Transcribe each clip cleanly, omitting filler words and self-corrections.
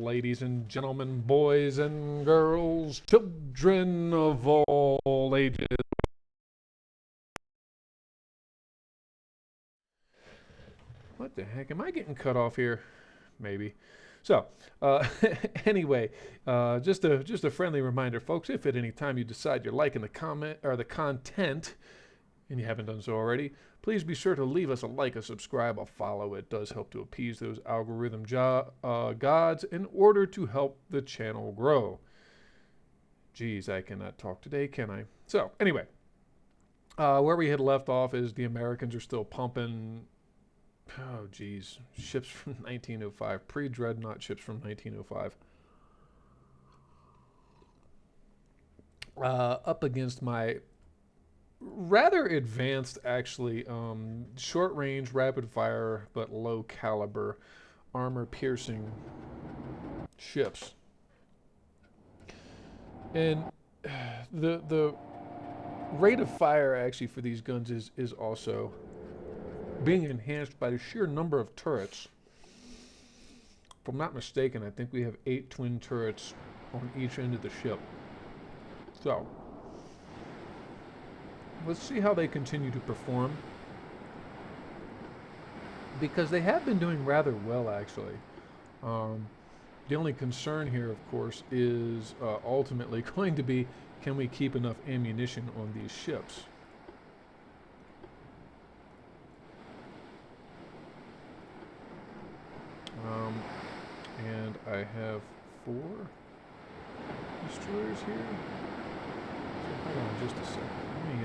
ladies and gentlemen, boys and girls, children of all ages. What the heck? Am I getting cut off here? Maybe. So, uh, anyway, just a friendly reminder, folks. If at any time you decide you're liking the comment or the content, and you haven't done so already, please be sure to leave us a like, a subscribe, a follow. It does help to appease those algorithm gods in order to help the channel grow. Geez, I cannot talk today, can I? So, anyway, where we had left off is the Americans are still pumping. Oh, geez, ships from 1905, pre-dreadnought ships from 1905. Up against my rather advanced, actually, short range, rapid fire, but low caliber, armor piercing ships. And the rate of fire actually for these guns is also being enhanced by the sheer number of turrets. If I'm not mistaken, I think we have 8 twin turrets on each end of the ship. So, let's see how they continue to perform. Because they have been doing rather well, actually. The only concern here, of course, is ultimately going to be, can we keep enough ammunition on these ships? And I have 4 destroyers here. So hold on just a second. Let me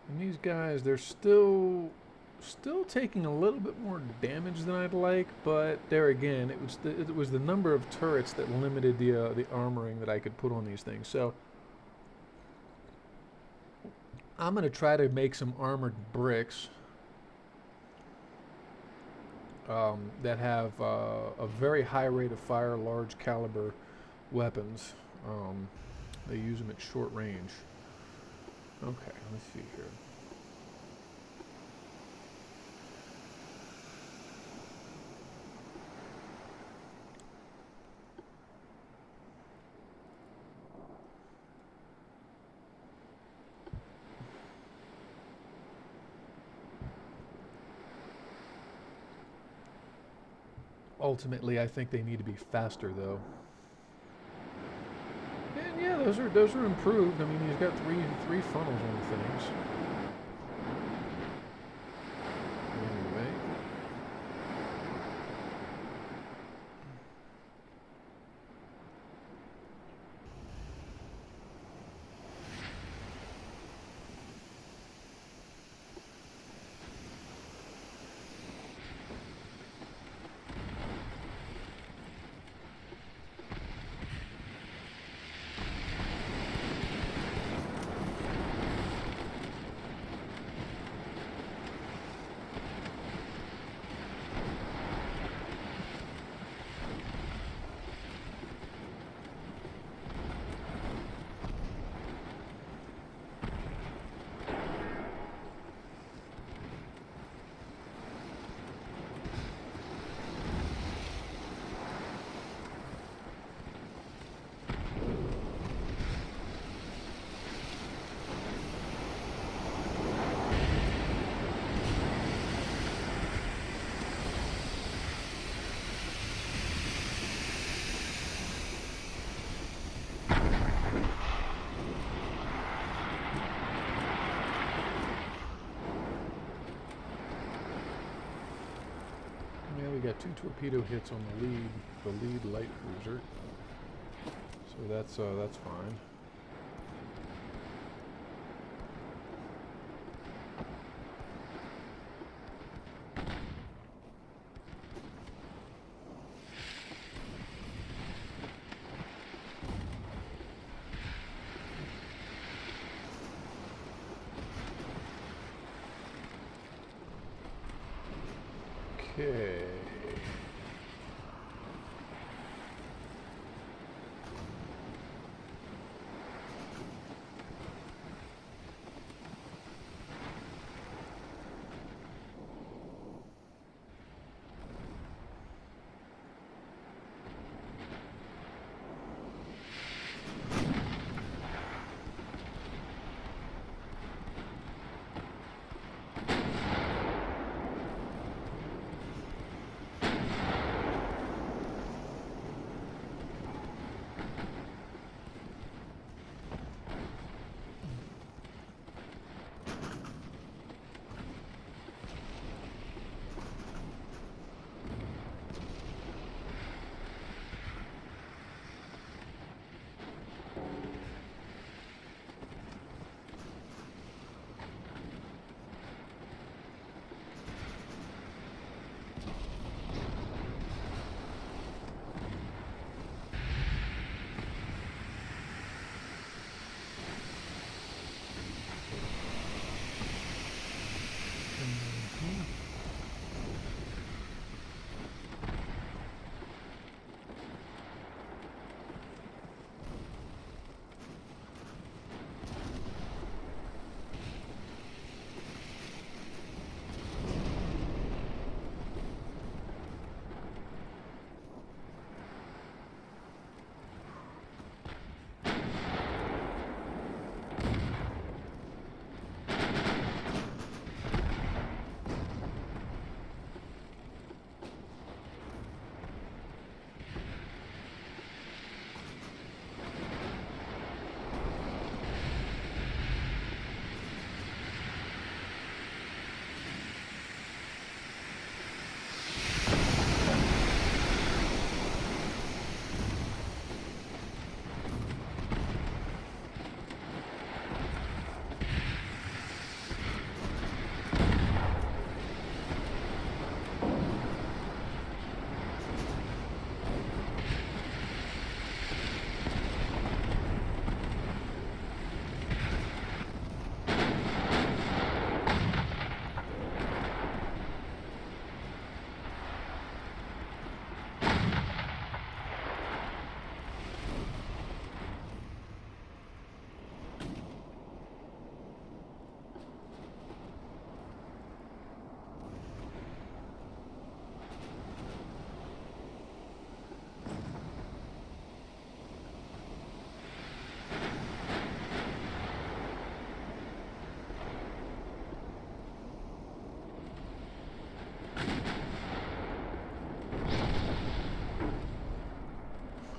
And these guys, they're still taking a little bit more damage than I'd like, but there again, it was the number of turrets that limited the armoring that I could put on these things. So I'm gonna try to make some armored bricks that have a very high rate of fire, large caliber weapons. They use them at short range. Okay, let's see here. Ultimately, I think they need to be faster, though. And yeah, those are improved. I mean, he's got three funnels on the things. Anyway. we got 2 torpedo hits on the lead light cruiser. So that's fine. Okay.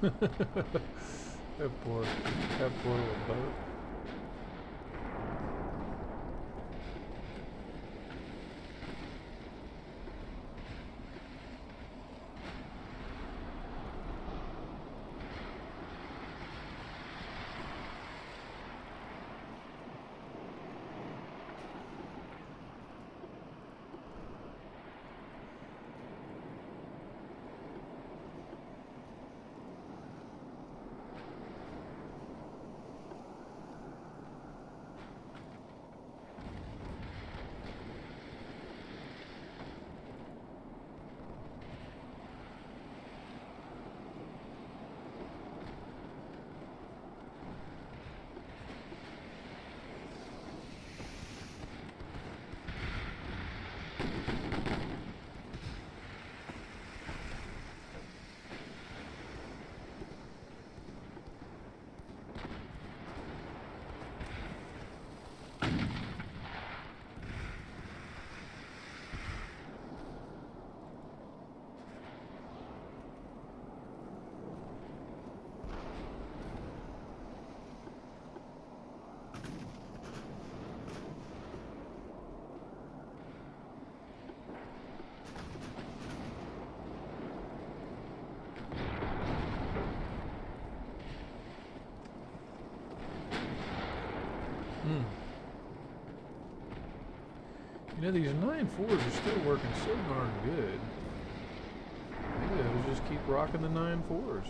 that poor little boat. Mm. You know, these 9.4s are still working so darn good. Maybe I'll just keep rocking the 9.4s.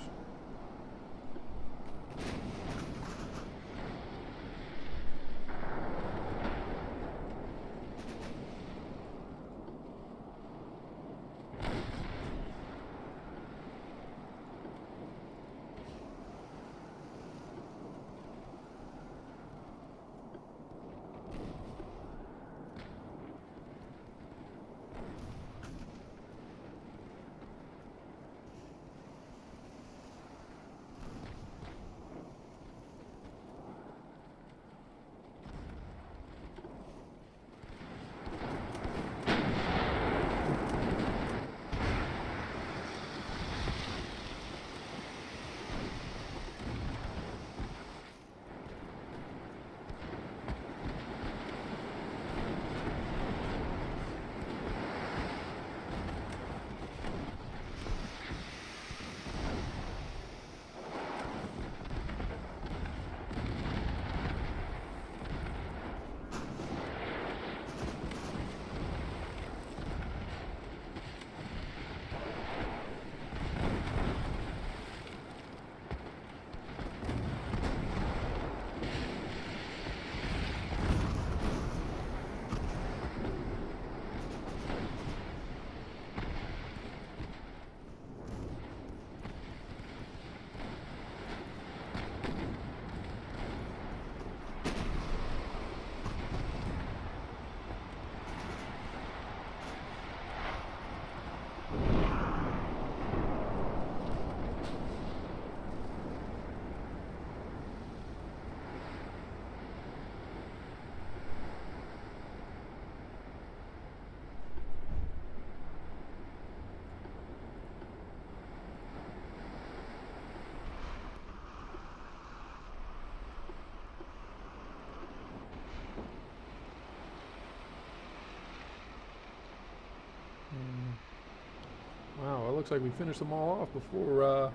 Wow, it looks like we finished them all off before,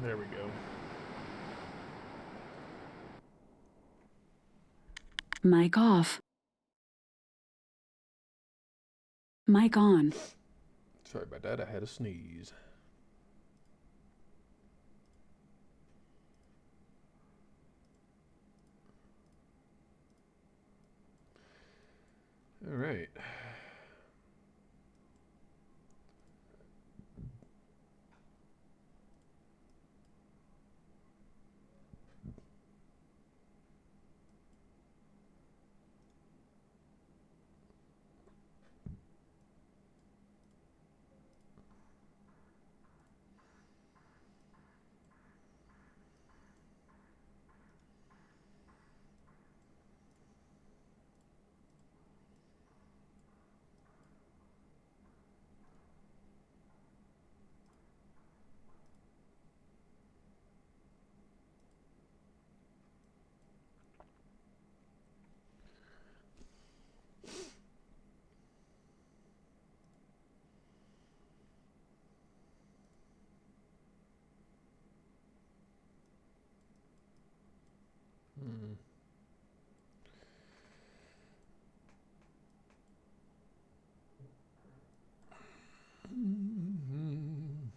there we go. Mic off. Mic on. Sorry about that, I had a sneeze. All right.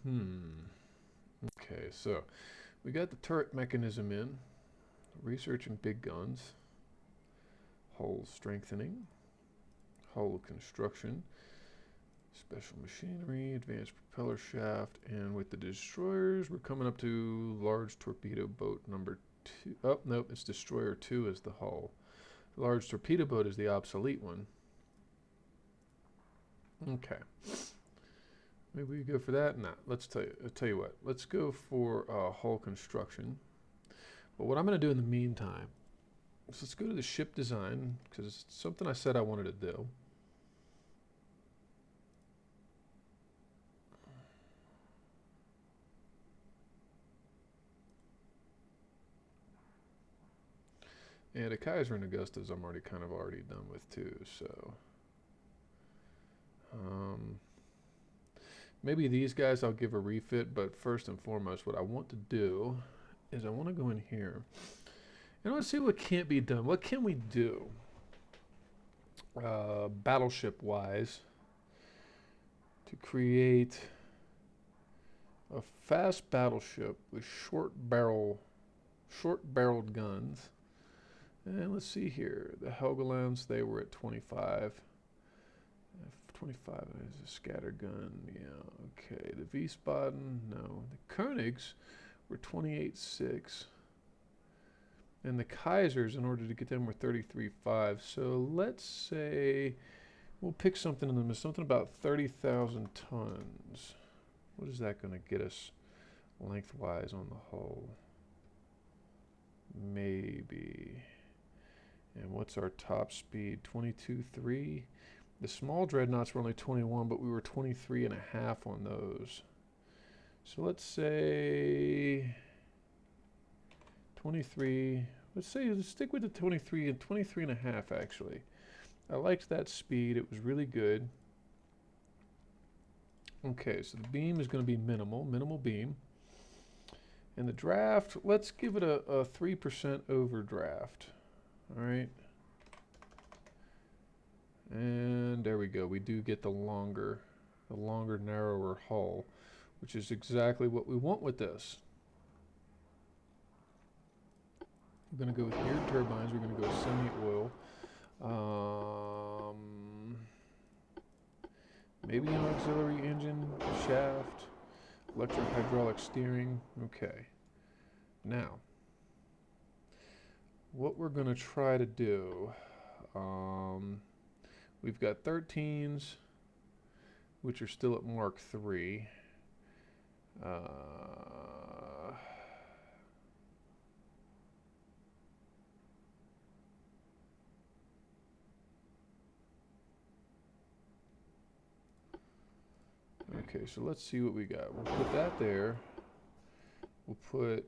Hmm. Okay, so we got the turret mechanism in, researching big guns, hull strengthening, hull construction, special machinery, advanced propeller shaft, and with the destroyers, we're coming up to large torpedo boat number 2. Oh, nope, it's destroyer 2 is the hull. Large torpedo boat is the obsolete one. Okay. Maybe we go for that? Nah, I'll tell you what. Let's go for hull construction. But what I'm going to do in the meantime is let's go to the ship design, because it's something I said I wanted to do. And a Kaiser and Augustas I'm already done with too, so Maybe these guys I'll give a refit, but first and foremost, what I want to do is I want to go in here and let's see what can't be done. What can we do, battleship wise, to create a fast battleship with short-barreled guns? And let's see here. The Helgolands, they were at 25. 25 is a scatter gun. Yeah, okay. The Wiesbaden, no. The Koenigs were 28.6. And the Kaisers, in order to get them, were 33.5. So let's say we'll pick something in the middle, something about 30,000 tons. What is that going to get us lengthwise on the hull? Maybe. And what's our top speed? 22.3. The small dreadnoughts were only 21, but we were 23.5 on those. So let's say 23. Let's stick with the 23 and 23.5 actually. I liked that speed. It was really good. Okay, so the beam is going to be minimal beam. And the draft, let's give it a 3% overdraft. All right. And there we go. We do get the longer, narrower hull, which is exactly what we want with this. We're going to go with geared turbines. We're going to go semi-oil. Maybe an auxiliary engine, shaft, electric hydraulic steering. Okay. Now, what we're going to try to do, we've got 13s, which are still at Mark III. Okay, so let's see what we got. We'll put that there. We'll put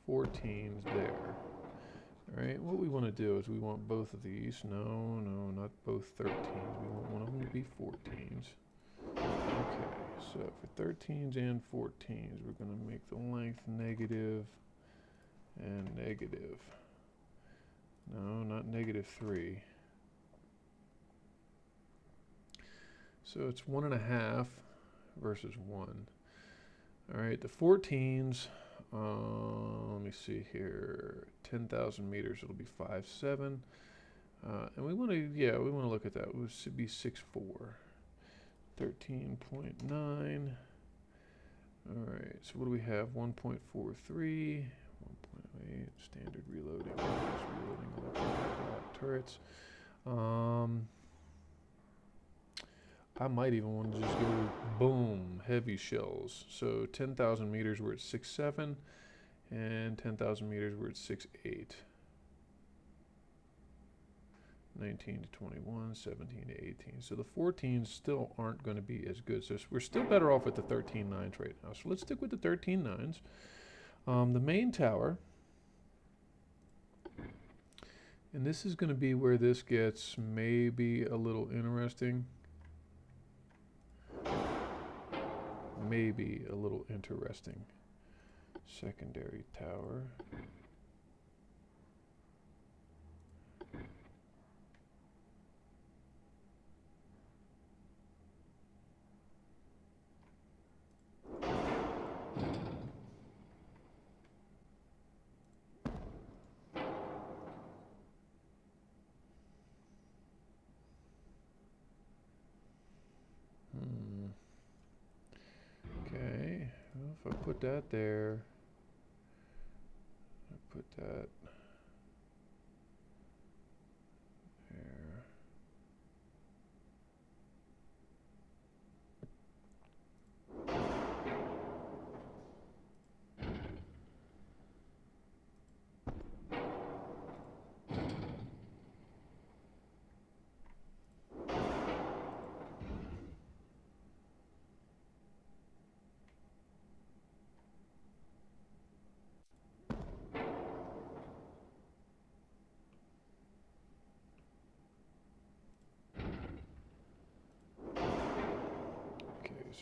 14s there. All right, what we want to do is we want both of these. No, not both 13s. We want one of them to be 14s. Okay, so for 13s and 14s, we're going to make the length negative and negative. No, not -3. So it's 1.5 versus 1. All right, the 14s, let me see here, 10,000 meters, it'll be 5.7. And we want to look at that. It should be 6.4. 13.9. All right, so what do we have? 1.43, 1.8, standard reloading, electric turrets. I might even want to just go boom, heavy shells. So 10,000 meters we're at 6.7, and 10,000 meters we're at 6.8. 19 to 21, 17 to 18. So the 14s still aren't going to be as good. So we're still better off with the 13.9s right now. So let's stick with the 13.9s. The main tower, and this is going to be where this gets maybe a little interesting. Maybe a little interesting. Secondary tower. Okay, well, if I put that there, I put that there.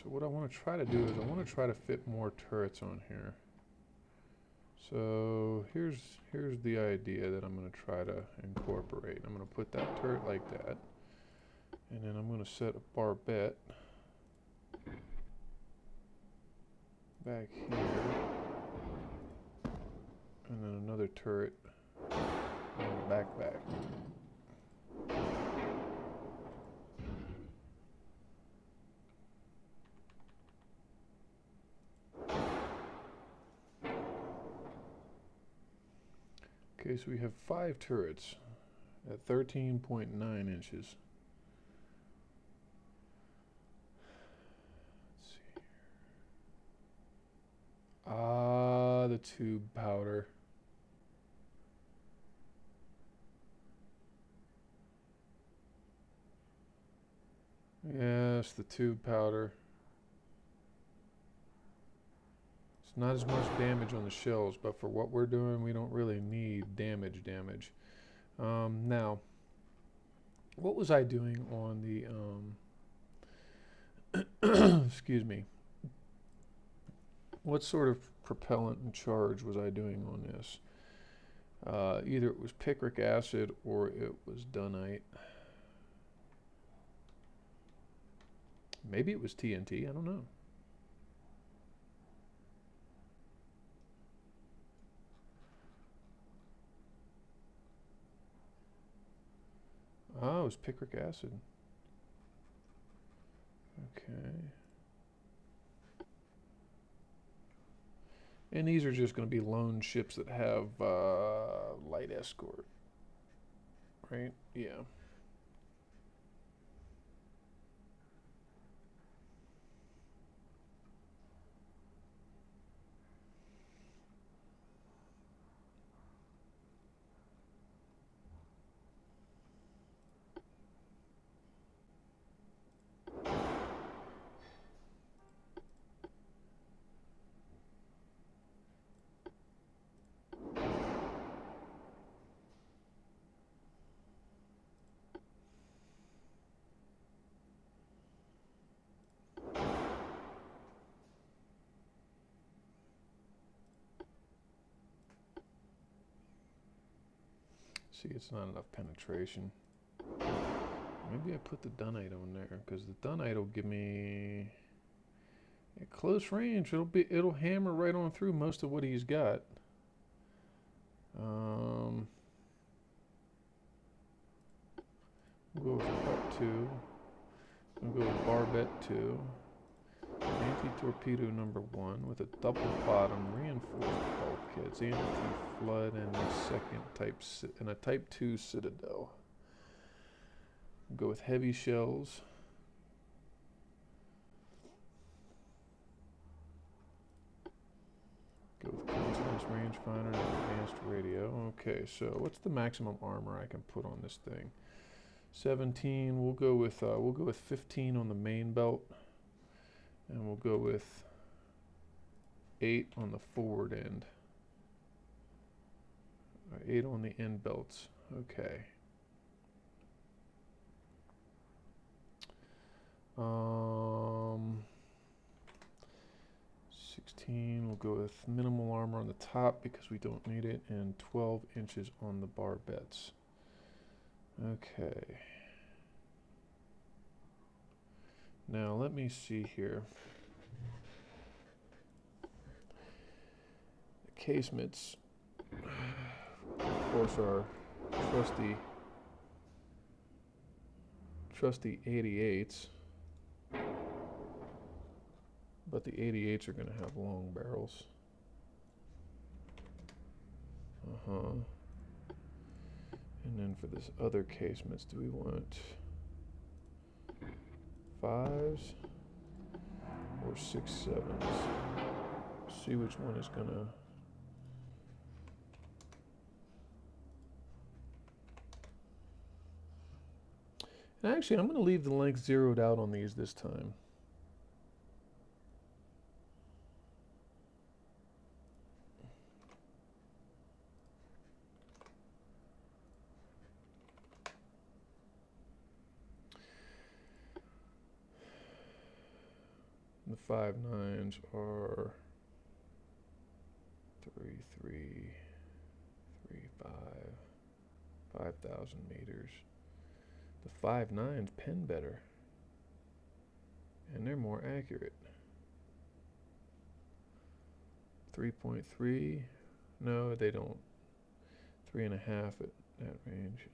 So what I want to try to do is I want to try to fit more turrets on here. So here's the idea that I'm going to try to incorporate. I'm going to put that turret like that, and then I'm going to set a barbette back here, and then another turret on the back. Okay, so we have 5 turrets at 13.9 inches. Let's see here. Ah, the tube powder. Yes, the tube powder. It's not as much damage on the shells, but for what we're doing, we don't really need damage. Now, what was I doing on the, excuse me, what sort of propellant and charge was I doing on this? Either it was picric acid or it was dunite. Maybe it was TNT, I don't know. Oh, it was picric acid. Okay. And these are just going to be lone ships that have light escort, right? Yeah. See, it's not enough penetration. Maybe I put the dunite on there because the dunite will give me at close range. It'll hammer right on through most of what he's got. We'll go with part 2. We'll go with barbette 2. Anti-torpedo number 1 with a double bottom reinforced bulkheads, anti-flood, and a type 2 citadel. We'll go with heavy shells. Go with coincidence rangefinder and advanced radio. Okay, so what's the maximum armor I can put on this thing? 17. We'll go with 15 on the main belt. And we'll go with 8 on the forward end. 8 on the end belts. Okay. 16. We'll go with minimal armor on the top because we don't need it, and 12 inches on the barbettes. Okay. Now let me see here. The casements, of course, are trusty 88s, but the 88s are going to have long barrels. And then for this other casements, do we want 5s or 6 7s? See which one is gonna. And actually, I'm gonna leave the length zeroed out on these this time. The 5.9s are 3.335, 5,000 meters. The 5.9s pen better, and they're more accurate. 3.3, no, they don't. 3.5 at that range.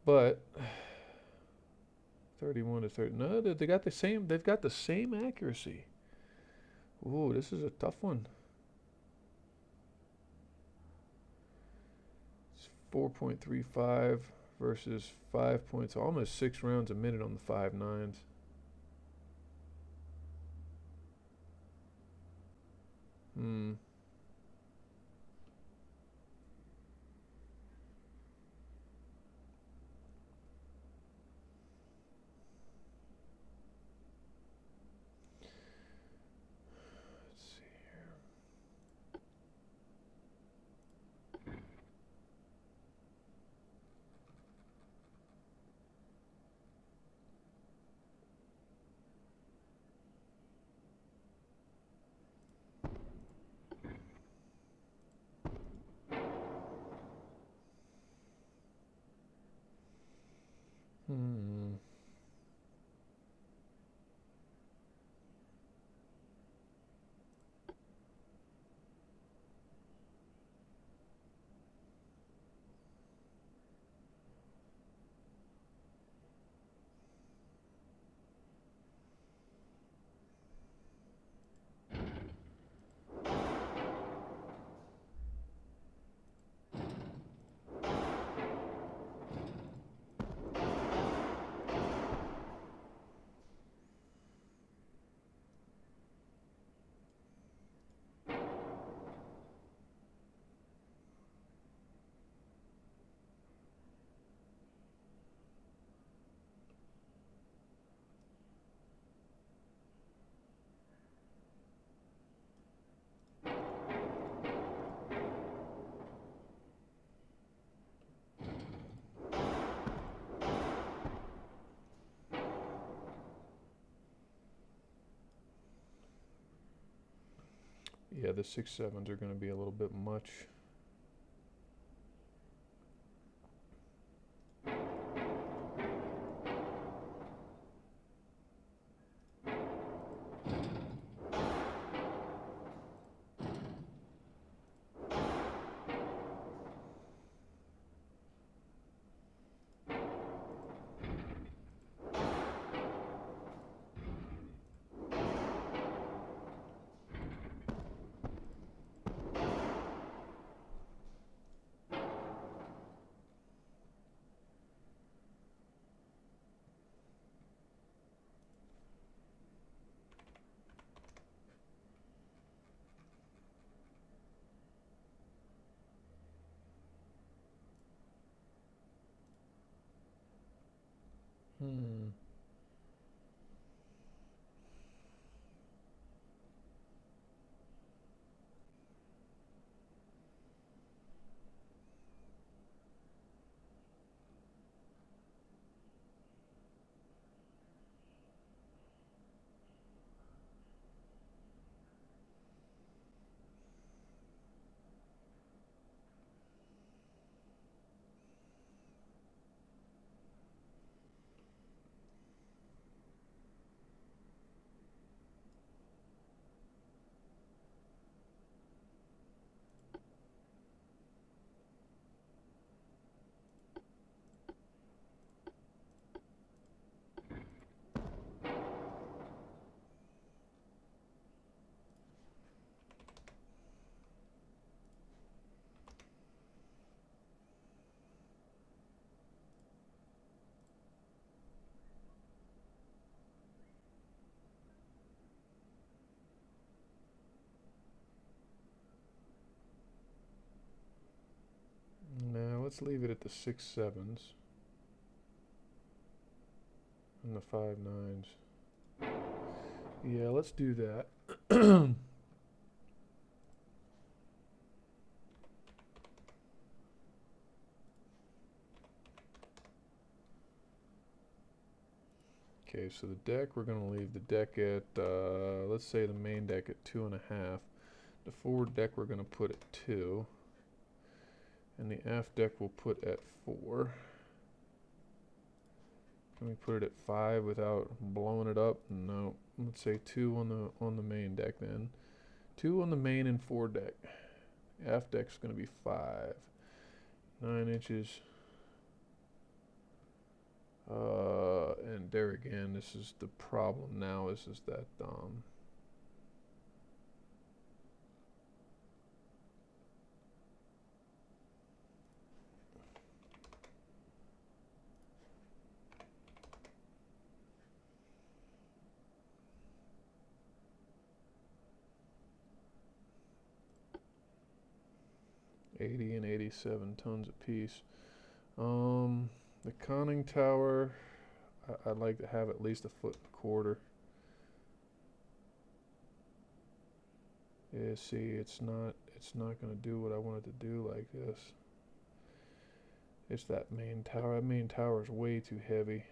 But 31 to 30. No, they got the same. They've got the same accuracy. Ooh, this is a tough one. It's 4.35 versus 5 points, almost 6 rounds a minute on the 5.9s. Let's see here. Yeah, the 6.7s are going to be a little bit much. Now let's leave it at the 6.7s and the 5.9s. Yeah, let's do that. Okay, so the deck, we're going to leave the deck at, let's say the main deck at 2.5. The forward deck we're going to put at 2. And the aft deck we'll put at 4. Can we put it at 5 without blowing it up? No. Let's say 2 on the main deck then. 2 on the main and 4 deck. Aft deck's going to be 5. 9 inches. And there again, this is the problem now, is that $80 and 87 tons apiece. The conning tower, I'd like to have at least 1.25 feet. Yeah, see, it's not gonna do what I want it to do like this. It's that main tower. That main tower is way too heavy.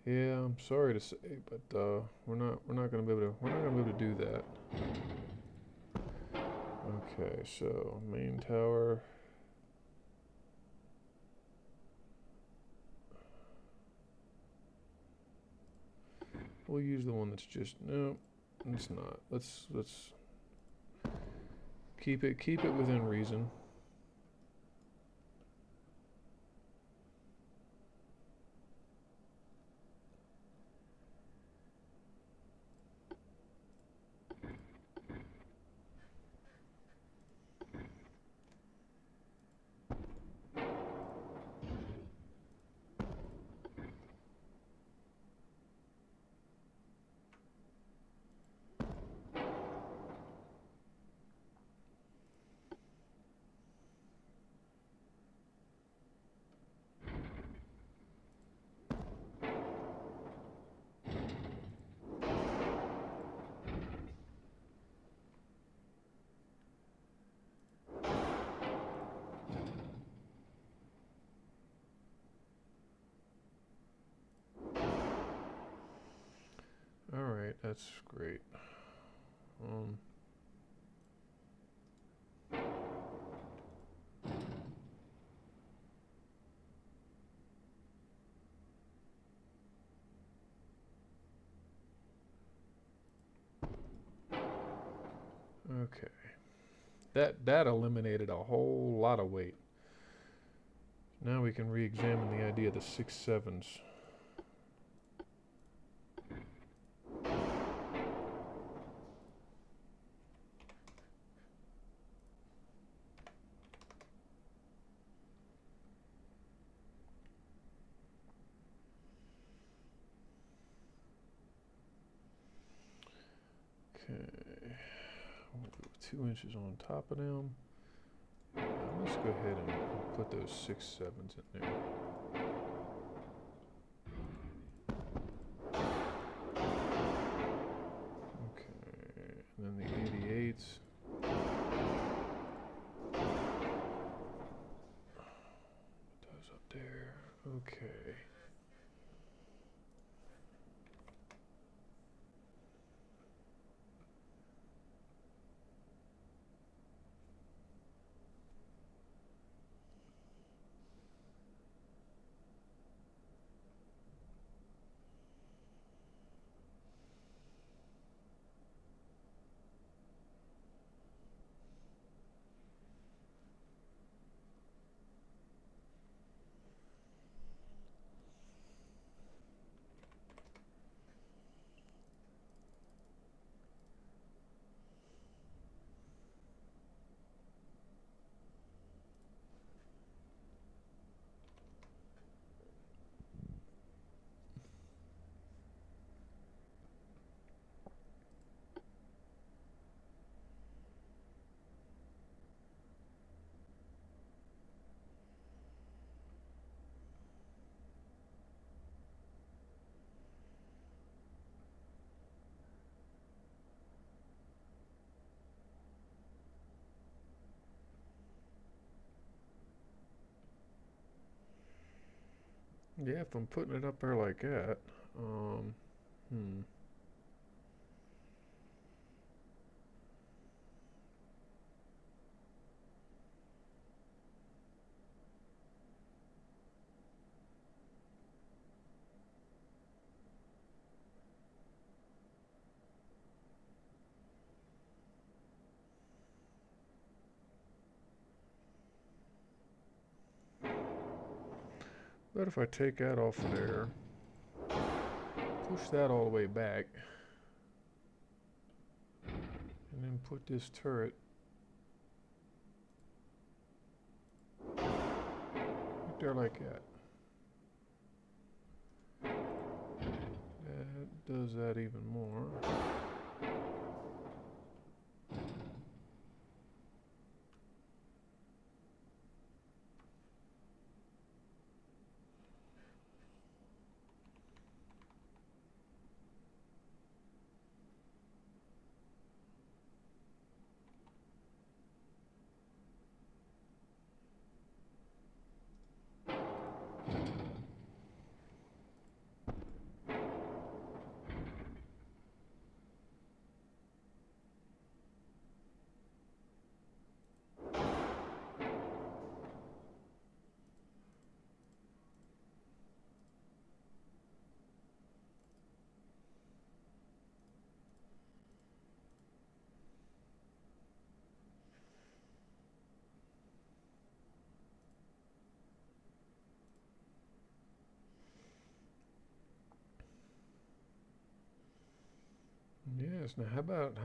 Yeah, I'm sorry to say, but we're not gonna be able to do that. Okay, so main tower. We'll use the one that's just, no, it's not. Let's keep it within reason. All right, that's great. Okay. That eliminated a whole lot of weight. Now we can re-examine the idea of the 6/7. Okay. We'll go 2 inches on top of them. Let's go ahead and put those 6/7 in there. Okay, and then the 88s. Put those up there. Okay. Yeah, if I'm putting it up there like that. Hmm. But if I take that off of there, push that all the way back, and then put this turret right there like that. That does that even more. Yes. Now, how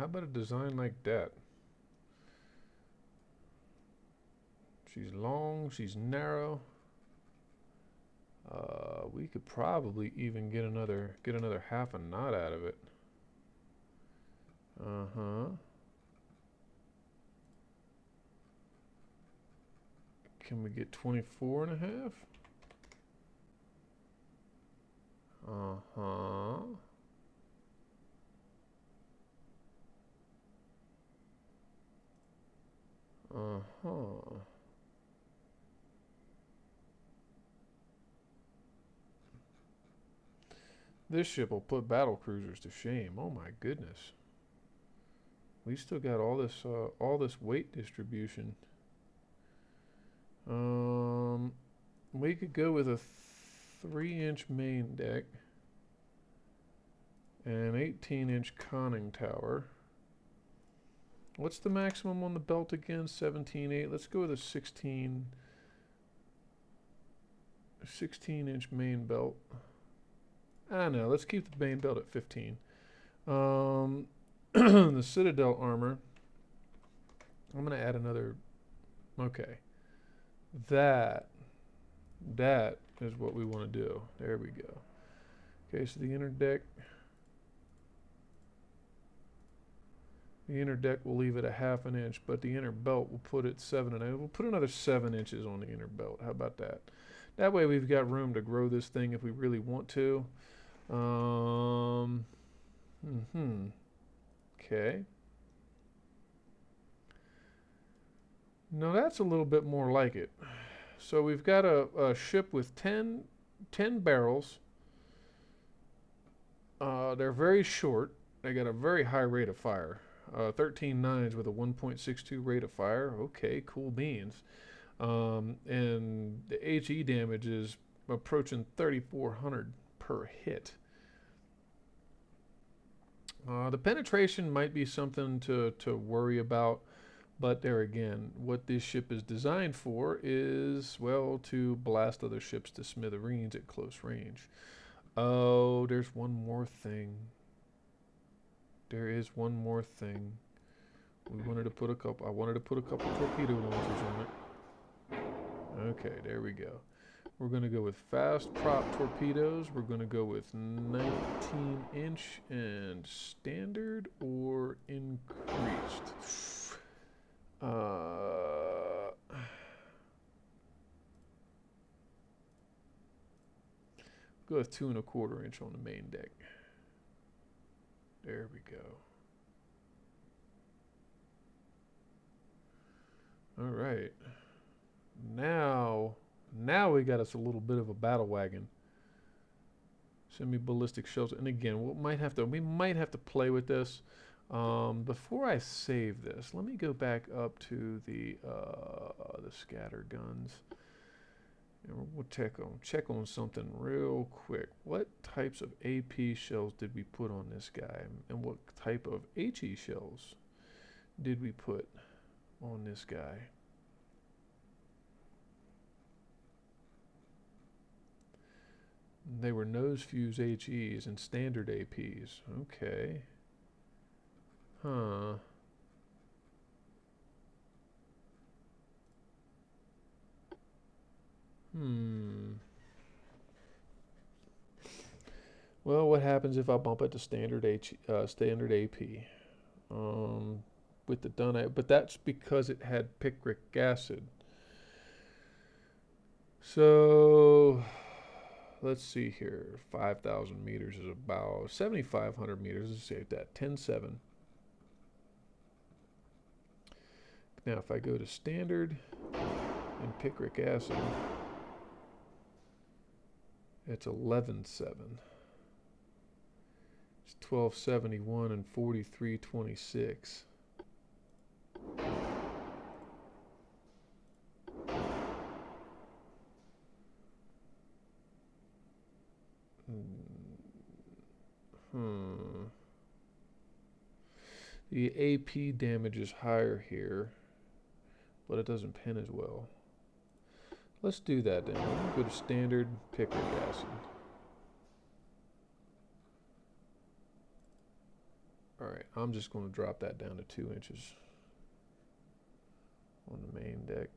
about a design like that? She's long. She's narrow. We could probably even get another half a knot out of it. Uh-huh. Can we get 24 and a half? Uh-huh. Uh-huh. This ship will put battle cruisers to shame. Oh my goodness. We still got all this weight distribution. Um, we could go with a 3-inch main deck and an 18-inch conning tower. What's the maximum on the belt again? 17.8. Let's go with a 16-inch main belt. No, let's keep the main belt at 15. The Citadel armor. I'm gonna add another. Okay, that is what we want to do. There we go. Okay, so the inner deck. The inner deck will leave it a half an inch, but the inner belt will put it 7 and we'll put another 7 inches on the inner belt. How about that? That way we've got room to grow this thing if we really want to. Okay. Now that's a little bit more like it. So we've got a ship with 10 barrels. They're very short. They got a very high rate of fire. 13 nines with a 1.62 rate of fire. Okay, cool beans. And the HE damage is approaching 3,400 per hit. The penetration might be something to worry about, but there again, what this ship is designed for is, well, to blast other ships to smithereens at close range. Oh, there's one more thing. There is one more thing. I wanted to put a couple torpedo launchers on it. Okay, there we go. We're going to go with fast prop torpedoes. We're going to go with 19-inch and standard or increased. Go with 2.25 inch on the main deck. There we go. All right. Now we got us a little bit of a battle wagon. Semi-ballistic shells. And again, we might have to play with this. Before I save this, let me go back up to the scatter guns. And we'll check on something real quick. What types of AP shells did we put on this guy? And what type of HE shells did we put on this guy? They were nose fuse HEs and standard APs. Okay. Huh. Well, what happens if I bump it to standard standard AP? With the Dunite, but that's because it had picric acid. So let's see here. 5,000 meters is about 7,500 meters. Let's say that 10.7. Now, if I go to standard and picric acid, it's 11.7. It's 1271 and 4326. The AP damage is higher here, but it doesn't pin as well. Let's do that then. Go to standard picric acid. Alright, I'm just going to drop that down to 2 inches on the main deck.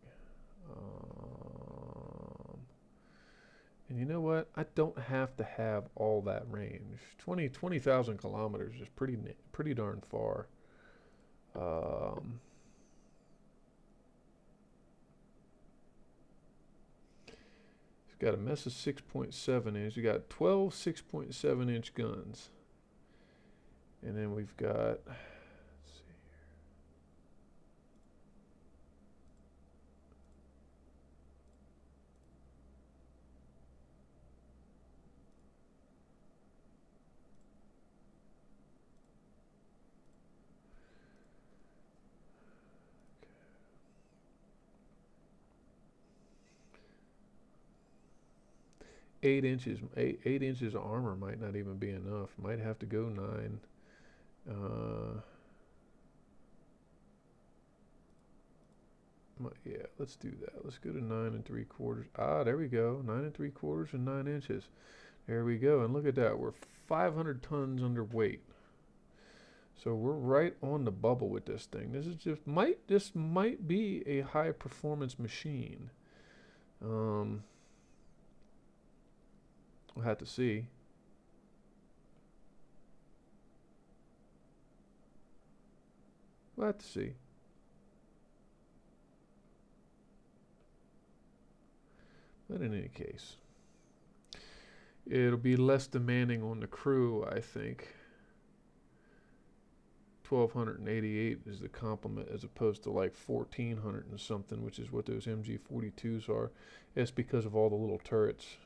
And you know what? I don't have to have all that range. 20,000 kilometers is pretty darn far. It's got a mess of 6.7 inch. You got 12 6.7 inch guns. And then we've got, let's see here. Okay. 8 inches of armor might not even be enough. Might have to go 9. Yeah, let's do that. Let's go to 9 3/4. Ah, there we go. 9 3/4 and 9 inches. There we go. And look at that. We're 500 tons underweight. So we're right on the bubble with this thing. This might be a high performance machine. We'll have to see. We'll have to see. But in any case, it'll be less demanding on the crew, I think. 1,288 is the complement as opposed to like 1,400 and something, which is what those MG42s are. It's because of all the little turrets.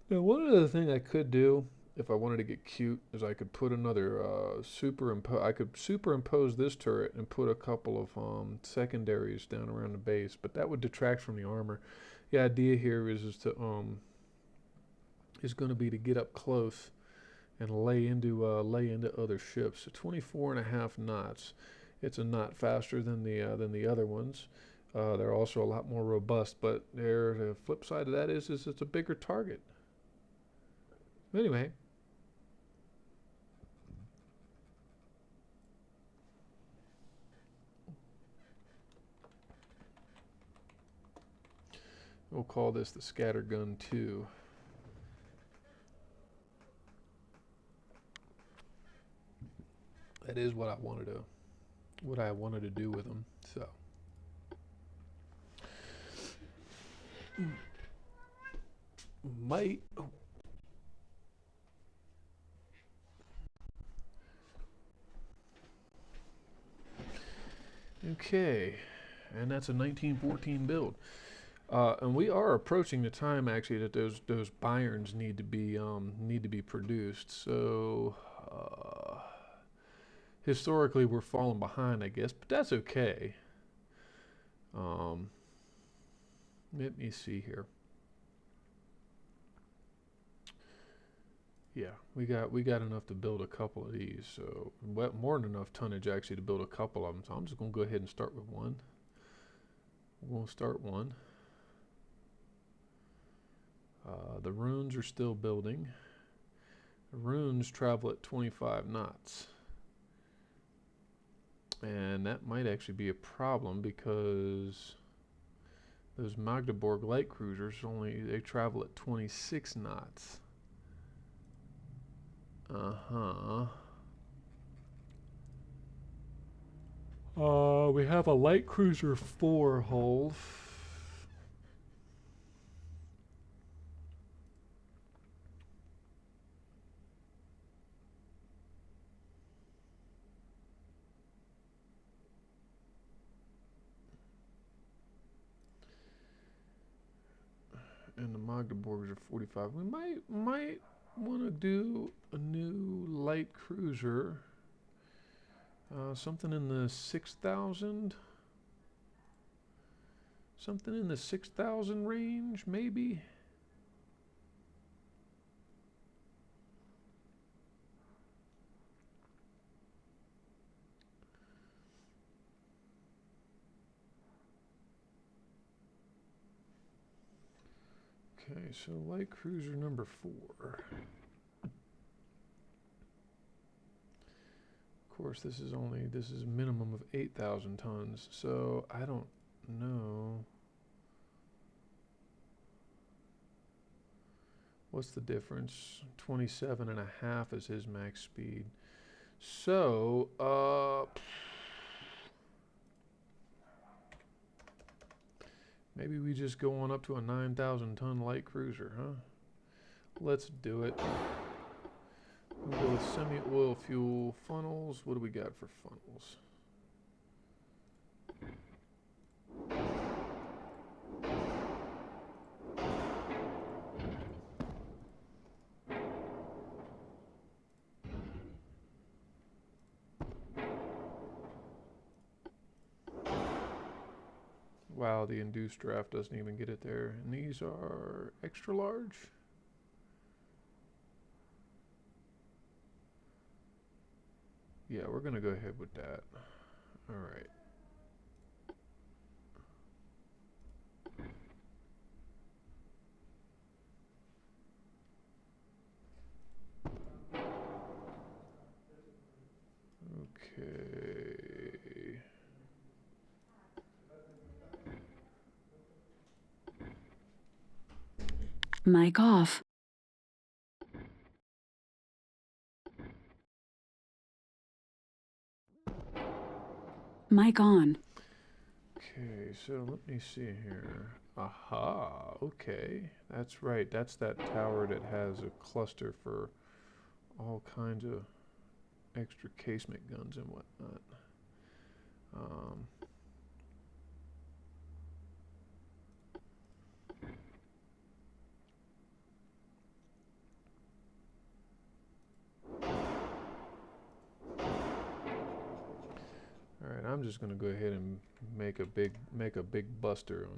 Now, one other thing I could do if I wanted to get cute is I could put another I could superimpose this turret and put a couple of secondaries down around the base, but that would detract from the armor. The idea here is going to be to get up close and lay into other ships. So 24.5 knots. It's a knot faster than the other ones. They're also a lot more robust, but the flip side of that is it's a bigger target. Anyway, we'll call this the Scattergun 2. That is what I wanted to do with them. So, might. Oh, okay, and that's a 1914 build. And we are approaching the time actually that those Bayerns need to be produced. So historically, we're falling behind, I guess, but that's okay. Um, Let me see here. Yeah, we got enough to build a couple of these. So more than enough tonnage actually to build a couple of them. So I'm just gonna go ahead and start with one. We're gonna start one. The runes are still building. The runes travel at 25 knots. And that might actually be a problem because those Magdeburg light cruisers they travel at 26 knots. Uh-huh. We have a light cruiser 4 hull. And the Magdeburgs are 45. We might want to do a new light cruiser. Something in the 6,000. Something in the 6,000 range, maybe. Okay, so light cruiser number 4. Of course, this is a minimum of 8,000 tons. So I don't know. What's the difference? 27 and a half is his max speed. So, maybe we just go on up to a 9,000 ton light cruiser, huh? Let's do it. We'll go with semi-oil fuel funnels. What do we got for funnels? Wow, the induced draft doesn't even get it there. And these are extra large. Yeah, we're gonna go ahead with that. All right. Okay. Mic off. Mic on. Okay, so let me see here. Aha, okay. That's right. That's that tower that has a cluster for all kinds of extra casement guns and whatnot. Um, all right, I'm just gonna go ahead and make a big buster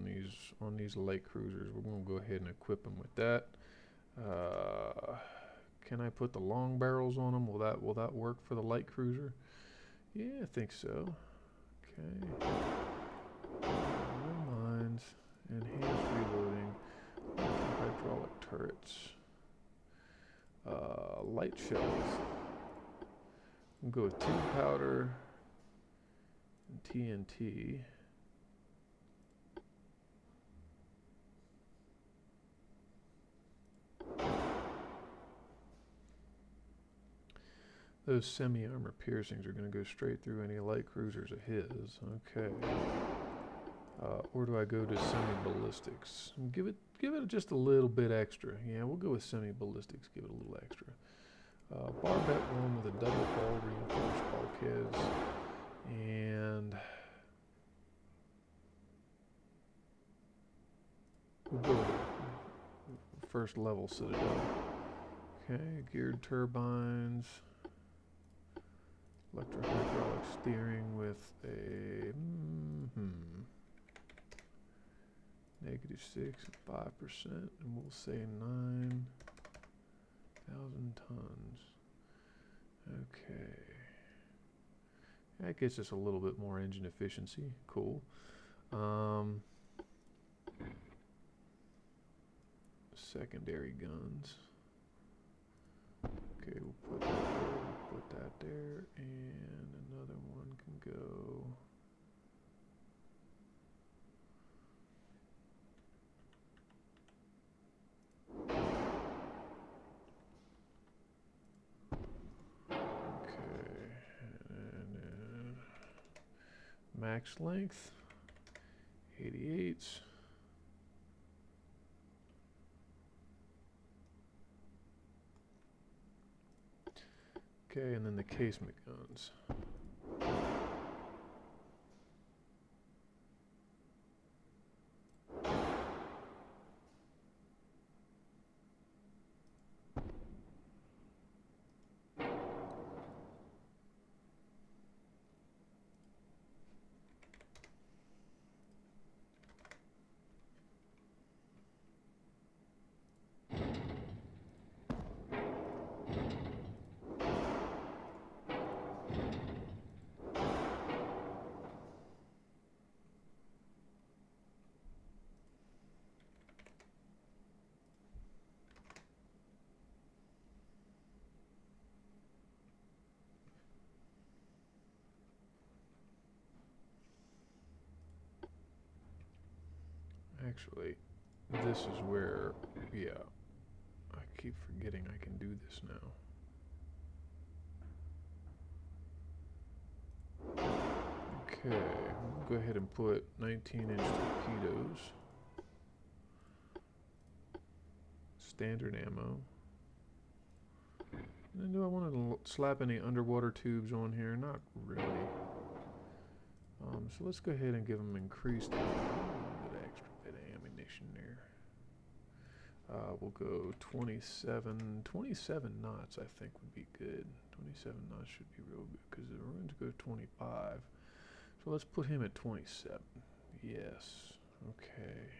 on these light cruisers. We're gonna go ahead and equip them with that. Uh, can I put the long barrels on them? Will that work for the light cruiser? Yeah, I think so. Okay. No mines. Enhanced reloading. Hydraulic turrets. Light shells. We'll go with 2 powder and TNT. Those semi-armor piercings are going to go straight through any light cruisers of his. Okay. Or do I go to semi-ballistics? Give it just a little bit extra. Yeah, we'll go with semi-ballistics. Give it a little extra. Barbette one with a double hull reinforced bulkheads, and we'll go with first level citadel. Okay, geared turbines, electro-hydraulic steering with a -6 and 5%, and we'll say 9,000 tons. Okay. That gets us a little bit more engine efficiency. Cool. Secondary guns. Okay, we'll put that there, we'll put that there, and another one can go. Max length, 88s. Okay, and then the casement guns. Actually, this is where, yeah, I keep forgetting I can do this now. Okay, we'll go ahead and put 19-inch torpedoes. Standard ammo. And then do I want to slap any underwater tubes on here? Not really. So let's go ahead and give them increased ammo. A little bit extra bit of ammunition there. We'll go 27 knots, I think would be good. 27 knots should be real good because we're going to go 25. So let's put him at 27. Yes. Okay.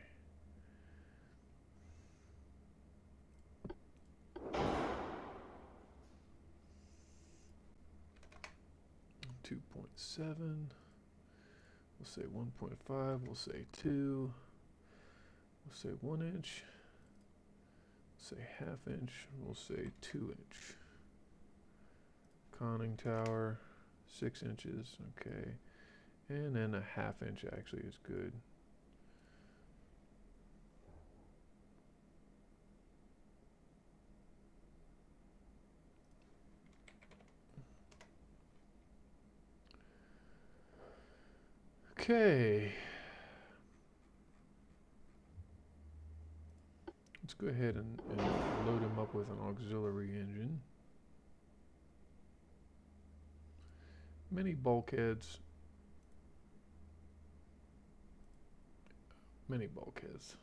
.7. We'll say 1.5. We'll say 2. We'll say 1 inch. We'll say ½ inch. We'll say 2 inch. Conning tower, 6 inches. Okay. And then a ½ inch actually is good. Okay. Let's go ahead and load him up with an auxiliary engine. Many bulkheads. Many bulkheads.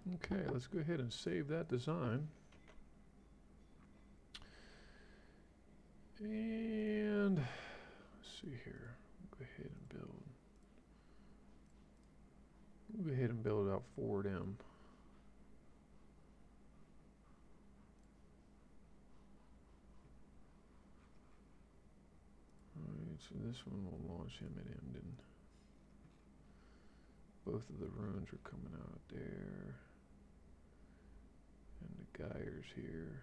Okay, let's go ahead and save that design. And let's see here. Go ahead and build. We'll go ahead and build out forward M. Alright, so this one will launch him at Emden. Both of the runes are coming out there. And the Gyres here.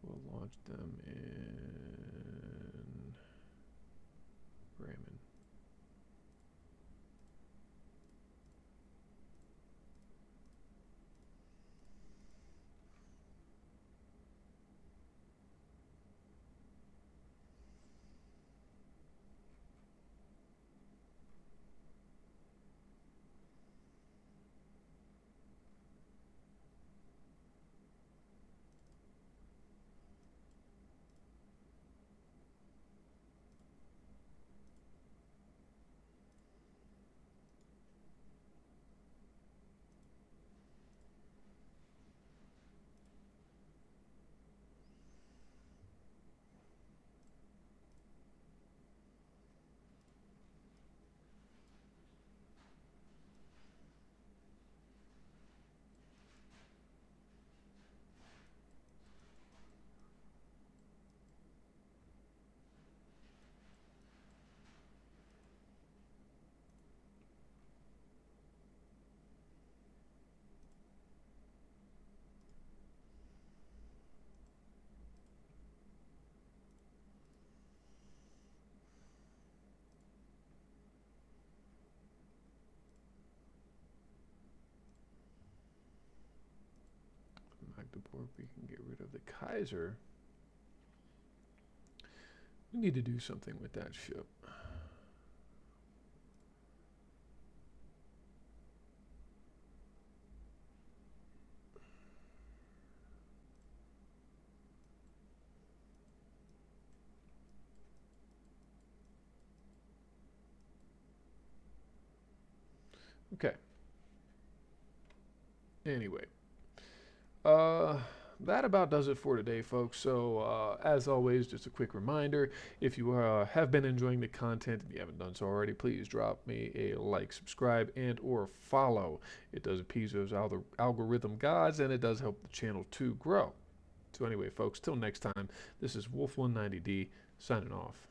We'll launch them in Bremen. Magdeburg, we can get rid of the Kaiser. We need to do something with that ship. Okay. Anyway. That about does it for today, folks. So, as always, just a quick reminder, if you have been enjoying the content and you haven't done so already, please drop me a like, subscribe, and or follow. It does appease those algorithm gods, and it does help the channel to grow. So anyway, folks, till next time, this is Wolf190D signing off.